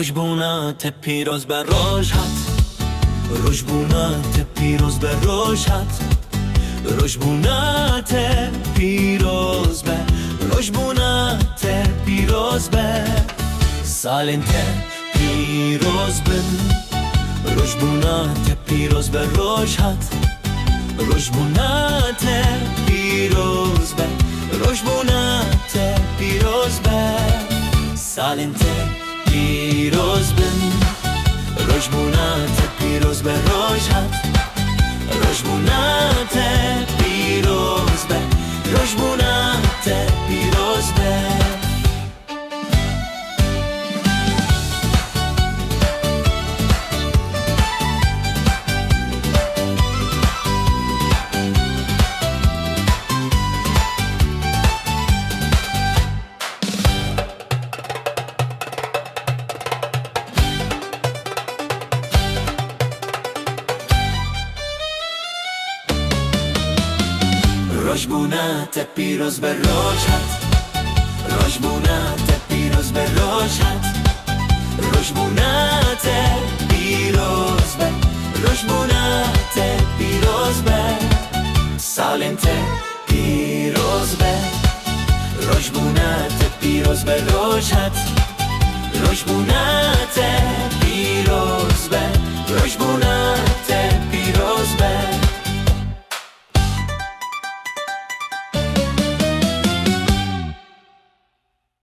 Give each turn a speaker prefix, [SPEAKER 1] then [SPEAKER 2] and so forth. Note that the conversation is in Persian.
[SPEAKER 1] روشبونات پیروز به روشت، روشبونات پیروز به روشت، روشبونات پیروز به روشبونات پیروز به سالنت پیروز بن، روشبونات پیروز به روشت، روشبونات پیروز به روشبونات پیروز به سالنت پیروز بن، روشبونات پیروز به روشت، روشبونات پیروز به روشبونات پیروز به روشبونات پیروز به روشت، روشبونات پیروز به روشت، روشبونات پیروز به روشبونات پیروز به سالنت پیروز به روشبونات پیروز به روشت، روشبونات